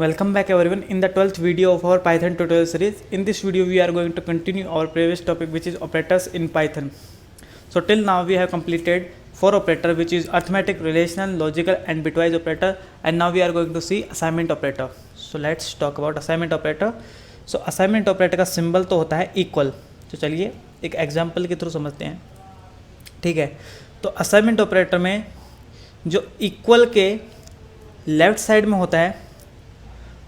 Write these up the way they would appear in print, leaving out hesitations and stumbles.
Welcome back everyone in the 12th video of our Python tutorial series. In this video we are going to continue our previous topic, which is operators in Python. So till now we have completed 4 operator, which is arithmetic, relational, logical and bitwise operator, and now we are going to see assignment operator. So let's talk about assignment operator. So assignment operator का symbol तो होता है equal. तो चलिए एक example के through समझते हैं. ठीक है, तो असाइनमेंट ऑपरेटर में जो इक्वल के लेफ्ट साइड में होता है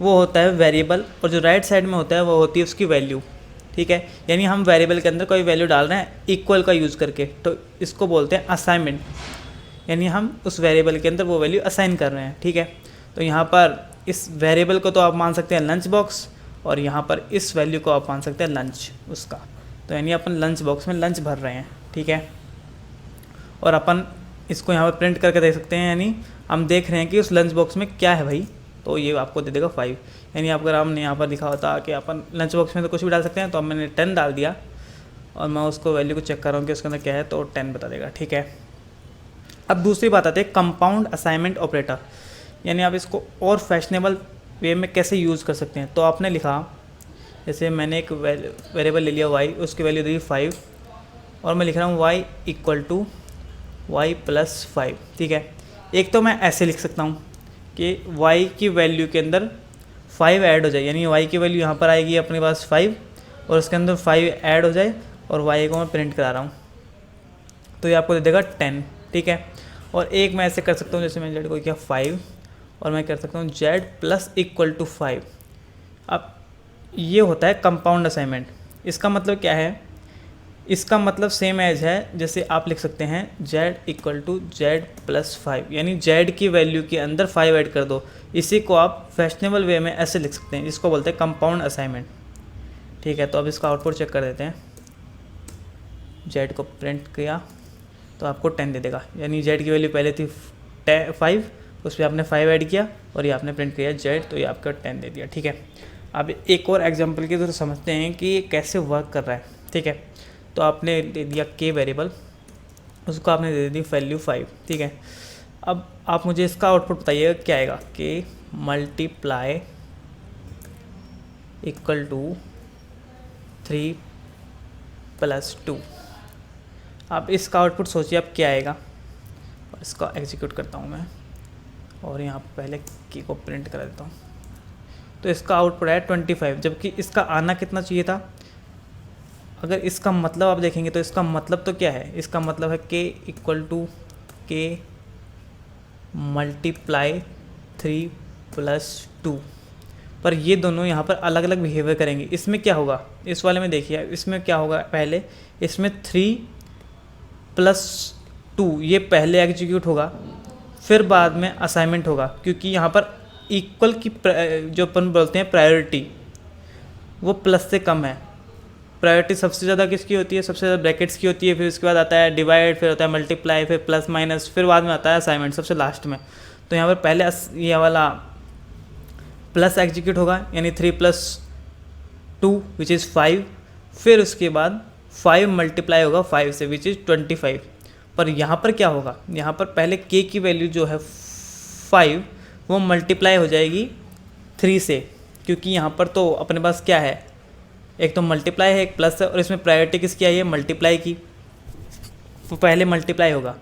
वो होता है वेरिएबल, और जो राइट साइड में होता है वो होती है उसकी वैल्यू. ठीक है, यानी हम वेरिएबल के अंदर कोई वैल्यू डाल रहे हैं इक्वल का यूज़ करके, तो इसको बोलते हैं असाइनमेंट. यानी हम उस वेरिएबल के अंदर वो वैल्यू असाइन कर रहे हैं. ठीक है, तो यहाँ पर इस वेरिएबल को तो आप मान सकते हैं लंच बॉक्स, और यहाँ पर इस वैल्यू को आप मान सकते हैं लंच उसका. तो यानी अपन लंच बॉक्स में लंच भर रहे हैं. ठीक है, और अपन इसको यहाँ पर प्रिंट करके देख सकते हैं, यानी हम देख रहे हैं कि उस लंच बॉक्स में क्या है भाई, तो ये आपको दे देगा 5. यानी अगर हमने यहाँ पर लिखा होता कि अपन लंच बॉक्स में तो कुछ भी डाल सकते हैं, तो अब मैंने 10 डाल दिया और मैं उसको वैल्यू को चेक कर रहा हूँ कि उसके अंदर क्या है, तो 10 बता देगा. ठीक है, अब दूसरी बात आती है कंपाउंड असाइनमेंट ऑपरेटर. यानी आप इसको और फैशनेबल वे में कैसे यूज़ कर सकते हैं. तो आपने लिखा, जैसे मैंने एक वेरिएबल ले लिया y, उसकी वैल्यू दी 5, और मैं लिख रहा हूँ y equal to y plus 5. ठीक है, एक तो मैं ऐसे लिख सकता हूँ कि y की वैल्यू के अंदर 5 ऐड हो जाए, यानी y की वैल्यू यहाँ पर आएगी अपने पास 5 और उसके अंदर 5 ऐड हो जाए, और y को मैं प्रिंट करा रहा हूँ तो ये आपको दे देगा 10. ठीक है, और एक मैं ऐसे कर सकता हूँ, जैसे मैंने z को किया 5 और मैं कर सकता हूँ z प्लस इक्वल टू 5. अब ये होता है कंपाउंड असाइनमेंट. इसका मतलब क्या है, इसका मतलब सेम एज है जैसे आप लिख सकते हैं z equal to z plus 5, यानी z की वैल्यू के अंदर 5 ऐड कर दो. इसी को आप फैशनेबल वे में ऐसे लिख सकते हैं, जिसको बोलते हैं कंपाउंड असाइनमेंट. ठीक है, तो अब इसका आउटपुट चेक कर देते हैं. z को प्रिंट किया तो आपको 10 दे देगा, यानी z की वैल्यू पहले थी 5, उस पर आपने 5 ऐड किया और ये आपने प्रिंट किया z, तो ये आपका 10 दे दिया. ठीक है, अब एक और एग्जाम्पल की तरह समझते हैं कि ये कैसे वर्क कर रहा है. ठीक है, तो आपने दे दिया k वेरिएबल, उसको आपने दे दी वैल्यू 5. ठीक है, अब आप मुझे इसका आउटपुट बताइएगा क्या आएगा. k multiply equal to 3 plus 2. आप इसका आउटपुट सोचिए आप क्या आएगा, और इसका एग्जीक्यूट करता हूँ मैं, और यहाँ पर पहले k को प्रिंट करा देता हूँ. तो इसका आउटपुट है 25, जबकि इसका आना कितना चाहिए था. अगर इसका मतलब आप देखेंगे तो इसका मतलब तो क्या है, इसका मतलब है k equal to k multiply 3 plus 2. पर ये दोनों यहाँ पर अलग अलग बिहेवियर करेंगे. इसमें क्या होगा, इस वाले में देखिए, इसमें क्या होगा, पहले इसमें 3 प्लस 2 ये पहले एग्जीक्यूट होगा, फिर बाद में असाइनमेंट होगा, क्योंकि यहाँ पर इक्वल की जो अपन बोलते हैं प्रायोरिटी, वो प्लस से कम है. प्रायोरिटी सबसे ज़्यादा किसकी होती है, सबसे ज़्यादा ब्रैकेट्स की होती है, फिर उसके बाद आता है डिवाइड, फिर होता है मल्टीप्लाई, फिर प्लस माइनस, फिर बाद में आता है असाइनमेंट सबसे लास्ट में. तो यहाँ पर पहले ये वाला प्लस एग्जीक्यूट होगा, यानी 3 प्लस 2 विच इज़ 5, फिर उसके बाद 5 मल्टीप्लाई होगा 5 से विच इज़ 25. पर यहाँ पर क्या होगा, यहाँ पर पहले k की वैल्यू जो है 5 वो मल्टीप्लाई हो जाएगी 3 से, क्योंकि यहाँ पर तो अपने पास क्या है, एक तो मल्टीप्लाई है, एक प्लस है, और इसमें प्रायोरिटी किसकी आई है, मल्टीप्लाई की, तो पहले मल्टीप्लाई होगा.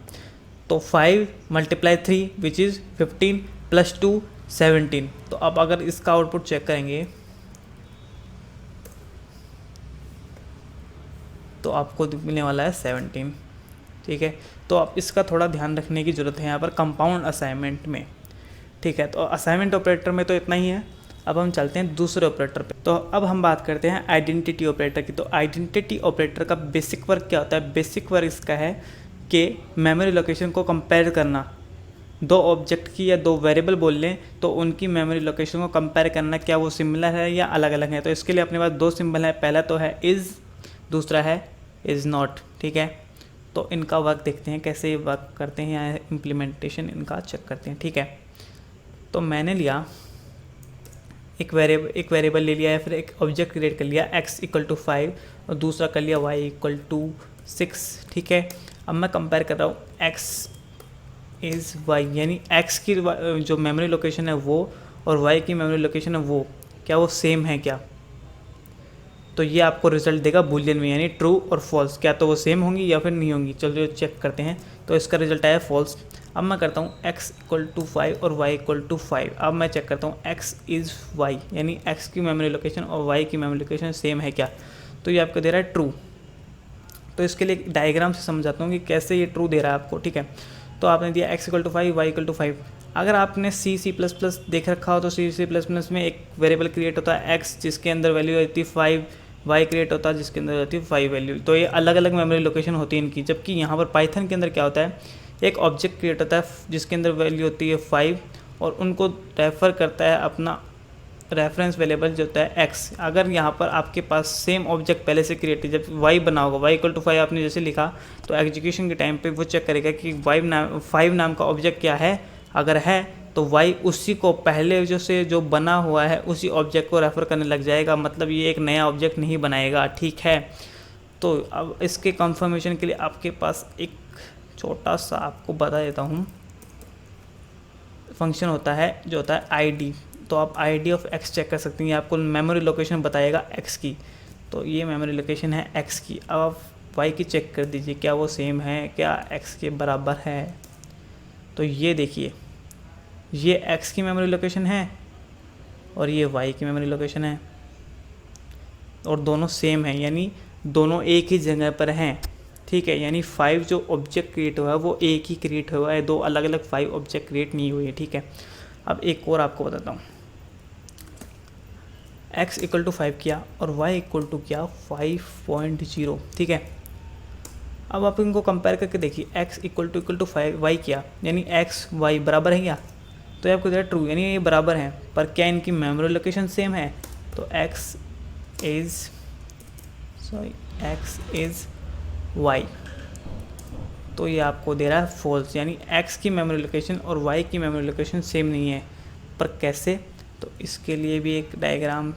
तो 5 मल्टीप्लाई 3 विच इज़ 15 प्लस 2 17. तो अब अगर इसका आउटपुट चेक करेंगे तो आपको मिलने वाला है 17. ठीक है, तो अब इसका थोड़ा ध्यान रखने की ज़रूरत है यहाँ पर कंपाउंड असाइनमेंट में. ठीक है, तो असाइनमेंट ऑपरेटर में तो इतना ही है. अब हम चलते हैं दूसरे ऑपरेटर पे. तो अब हम बात करते हैं आइडेंटिटी ऑपरेटर की. तो आइडेंटिटी ऑपरेटर का बेसिक वर्क क्या होता है, बेसिक वर्क इसका है कि मेमोरी लोकेशन को कंपेयर करना. दो ऑब्जेक्ट की या दो वेरिएबल बोल लें तो उनकी मेमोरी लोकेशन को कंपेयर करना, क्या वो सिमिलर है या अलग अलग है. तो इसके लिए अपने पास 2 सिंबल है, पहला तो है इज़, दूसरा है इज़ नॉट. ठीक है, तो इनका वर्क देखते हैं कैसे ये वर्क करते हैं, या इम्प्लीमेंटेशन इनका चेक करते हैं. ठीक है, तो मैंने लिया एक वेरिएबल ले लिया है, फिर एक ऑब्जेक्ट क्रिएट कर लिया x इक्वल टू 5, और दूसरा कर लिया y इक्वल टू 6. ठीक है, अब मैं कंपेयर कर रहा हूँ x इज़ y, यानी x की जो मेमोरी लोकेशन है वो, और वाई की मेमोरी लोकेशन है वो, क्या वो सेम है क्या, तो ये आपको रिजल्ट देगा बूलियन में, यानी ट्रू और फॉल्स, क्या तो वो सेम होंगी या फिर नहीं होंगी। चलो चेक करते हैं। तो इसका रिजल्ट आया फॉल्स। अब मैं करता हूँ x इक्वल टू 5 और y इक्वल टू 5। अब मैं चेक करता हूँ x इज़ y, यानी x की मेमोरी लोकेशन और y की मेमोरी लोकेशन सेम है क्या, तो ये आपको दे रहा है ट्रू। तो इसके लिए डायग्राम से समझाता हूँ कि कैसे ये ट्रू दे रहा है आपको, ठीक है। तो आपने दिया x equal to 5, y equal to 5। अगर आपने C++ देख रखा हो तो C++ में एक वेरिएबल क्रिएट होता है x, जिसके अंदर वैल्यू रहती है 5, y क्रिएट होता है जिसके अंदर रहती है 5 वैल्यू। तो ये अलग अलग मेमोरी लोकेशन होती है इनकी। जबकि यहाँ पर पाइथन के अंदर क्या होता है, एक ऑब्जेक्ट क्रिएट होता है जिसके अंदर वैल्यू होती है 5, और उनको रेफ़र करता है अपना रेफरेंस वेरिएबल जो होता है x। अगर यहाँ पर आपके पास सेम ऑब्जेक्ट पहले से क्रिएट है, जब y बना होगा, y इक्वल टू 5 आपने जैसे लिखा, तो एग्जीक्यूशन के टाइम पे वो चेक करेगा कि 5 नाम का ऑब्जेक्ट क्या है। अगर है तो y उसी को पहले जो बना हुआ है उसी ऑब्जेक्ट को रेफ़र करने लग जाएगा, मतलब ये एक नया ऑब्जेक्ट नहीं बनाएगा, ठीक है। तो अब इसके कंफर्मेशन के लिए आपके पास एक छोटा सा आपको बता देता हूँ फंक्शन होता है जो होता है id। तो आप id ऑफ x चेक कर सकते हैं, ये आपको मेमोरी लोकेशन बताएगा x की। तो ये मेमोरी लोकेशन है x की। अब आप y की चेक कर दीजिए, क्या वो सेम है, क्या x के बराबर है। तो ये देखिए, ये x की मेमोरी लोकेशन है और ये y की मेमोरी लोकेशन है, और दोनों सेम है, यानी दोनों एक ही जगह पर हैं, ठीक है। यानी 5 जो ऑब्जेक्ट क्रिएट हुआ है वो एक ही क्रिएट हुआ है, दो अलग अलग 5 ऑब्जेक्ट क्रिएट नहीं हुए हैं, ठीक है। अब एक और आपको बताता हूँ, x इक्वल टू 5 किया और y इक्वल टू किया 5.0, ठीक है। अब आप इनको कंपेयर करके देखिए, x इक्वल टू 5 y किया, यानी x y बराबर है क्या, तो ये आपको दिया ट्रू, यानी ये बराबर हैं। पर क्या इनकी मेमोरी लोकेशन सेम है, तो x इज़ y, तो ये आपको दे रहा है फॉल्स, यानी x की मेमोरी लोकेशन और y की मेमोरी लोकेशन सेम नहीं है। पर कैसे, तो इसके लिए भी एक डायग्राम,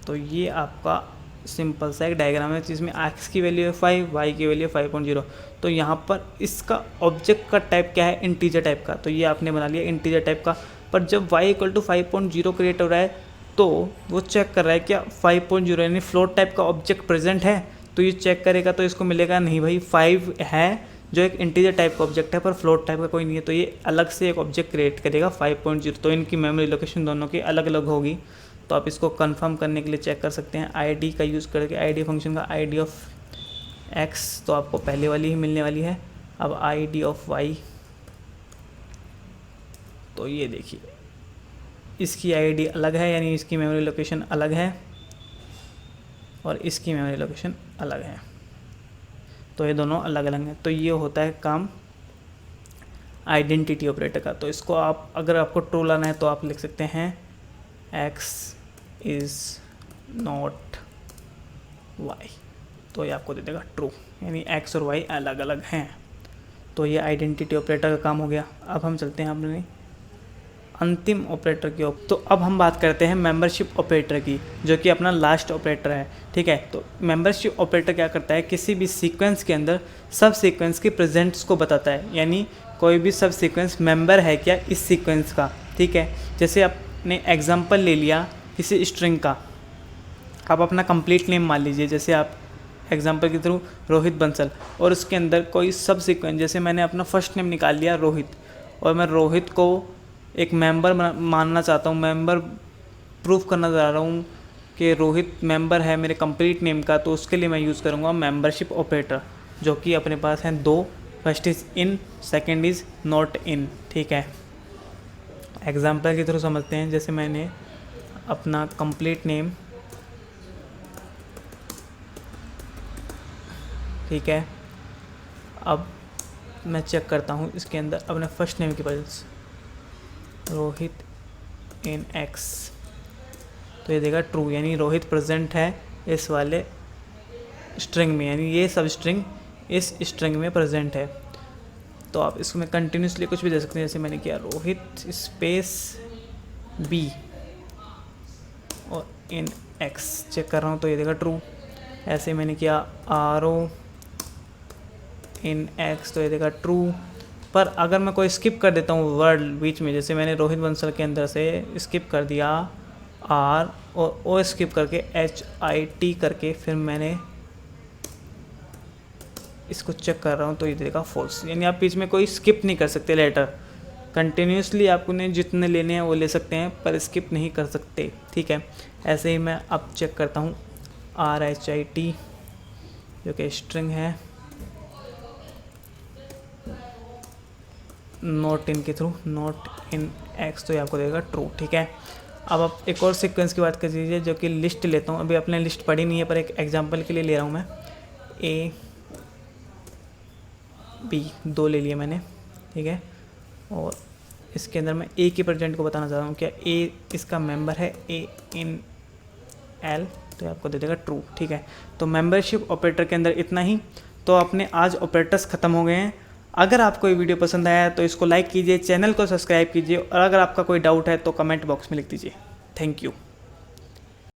तो ये आपका सिंपल सा एक डायग्राम है जिसमें x की वैल्यू है 5, y की वैल्यू है 5.0। तो यहाँ पर इसका ऑब्जेक्ट का टाइप क्या है, इंटीजर टाइप का, तो ये आपने बना लिया इंटीजर टाइप का। पर जब y इक्वल टू 5.0 क्रिएट हो रहा है तो वो चेक कर रहा है क्या 5.0 यानी फ्लोट टाइप का ऑब्जेक्ट प्रेजेंट है, तो ये चेक करेगा, तो इसको मिलेगा नहीं भाई 5 है जो एक इंटीजर टाइप का ऑब्जेक्ट है, पर फ्लोट टाइप का कोई नहीं है, तो ये अलग से एक ऑब्जेक्ट क्रिएट करेगा 5.0। तो इनकी मेमोरी लोकेशन दोनों की अलग अलग होगी। तो आप इसको कंफर्म करने के लिए चेक कर सकते हैं id का यूज़ करके, id फंक्शन का id ऑफ x तो आपको पहले वाली ही मिलने वाली है। अब id ऑफ y, तो ये देखिए इसकी id अलग है, यानी इसकी मेमोरी लोकेशन अलग है और इसकी मेमोरी लोकेशन अलग है, तो ये दोनों अलग अलग हैं। तो ये होता है काम आइडेंटिटी ऑपरेटर का। तो इसको आप अगर आपको ट्रू लाना है तो आप लिख सकते हैं x इज़ नॉट y, तो ये आपको दे देगा ट्रू, यानी x और y अलग अलग हैं। तो ये आइडेंटिटी ऑपरेटर का काम हो गया। अब हम चलते हैं अपने अंतिम ऑपरेटर की ओर। तो अब हम बात करते हैं मेंबरशिप ऑपरेटर की, जो कि अपना लास्ट ऑपरेटर है, ठीक है। तो मेंबरशिप ऑपरेटर क्या करता है, किसी भी सीक्वेंस के अंदर सब सीक्वेंस के प्रेजेंट्स को बताता है, यानी कोई भी सब सीक्वेंस मेंबर है क्या इस सीक्वेंस का, ठीक है। जैसे आपने एग्जांपल ले लिया किसी स्ट्रिंग का, आप अपना कंप्लीट नेम मान लीजिए, जैसे आप एग्जांपल के थ्रू रोहित बंसल, और उसके अंदर कोई सब सीक्वेंस, जैसे मैंने अपना फर्स्ट नेम निकाल लिया रोहित, और मैं रोहित को एक मेंबर मानना चाहता हूँ, मेंबर प्रूफ करना चाह रहा हूँ कि रोहित मेंबर है मेरे कंप्लीट नेम का, तो उसके लिए मैं यूज़ करूँगा मेंबरशिप ऑपरेटर, जो कि अपने पास हैं दो, first is in, second is not in, ठीक है। एग्जांपल के थ्रू समझते हैं, जैसे मैंने अपना कंप्लीट नेम, ठीक है, अब मैं चेक करता हूँ इसके अंदर अपने फर्स्ट नेम की प्रेजेंस, रोहित इन x, तो ये देगा ट्रू, यानी रोहित प्रेजेंट है इस वाले स्ट्रिंग में, यानी ये सब स्ट्रिंग इस स्ट्रिंग में प्रेजेंट है। तो आप इसमें कंटिन्यूसली कुछ भी दे सकते हैं, जैसे मैंने किया रोहित स्पेस b और इन x चेक कर रहा हूँ, तो ये देगा ट्रू। ऐसे मैंने किया आरो इन x, तो ये देगा ट्रू। पर अगर मैं कोई स्किप कर देता हूँ वर्ड बीच में, जैसे मैंने रोहित बंसल के अंदर से स्किप कर दिया आर और ओ स्किप करके HIT करके फिर मैंने इसको चेक कर रहा हूँ, तो ये देगा फॉल्स। यानी आप बीच में कोई स्किप नहीं कर सकते लेटर, कंटिन्यूसली आपको ने जितने लेने हैं वो ले सकते हैं पर स्किप नहीं कर सकते, ठीक है। ऐसे ही मैं अब चेक करता हूँ RHIT जो कि स्ट्रिंग है, नॉट इन के थ्रू, नॉट इन एक्स, तो ये आपको देगा ट्रू, ठीक है। अब आप एक और सीक्वेंस की बात कर लीजिए जो कि लिस्ट लेता हूँ। अभी अपने लिस्ट पढ़ी नहीं है पर एक एग्जांपल के लिए ले रहा हूँ मैं। A B 2 ले लिए मैंने, ठीक है। और इसके अंदर मैं A के प्रेजेंट को बताना चाह रहा हूँ, क्या A इसका मेंबर है A इन L, तो ये आपको दे देगा ट्रू, ठीक है। तो मेंबरशिप ऑपरेटर के अंदर इतना ही। तो अपने आज ऑपरेटर्स ख़त्म हो गए हैं। अगर आपको ये वीडियो पसंद आया तो इसको लाइक कीजिए, चैनल को सब्सक्राइब कीजिए और अगर आपका कोई डाउट है तो कमेंट बॉक्स में लिख दीजिए। Thank you.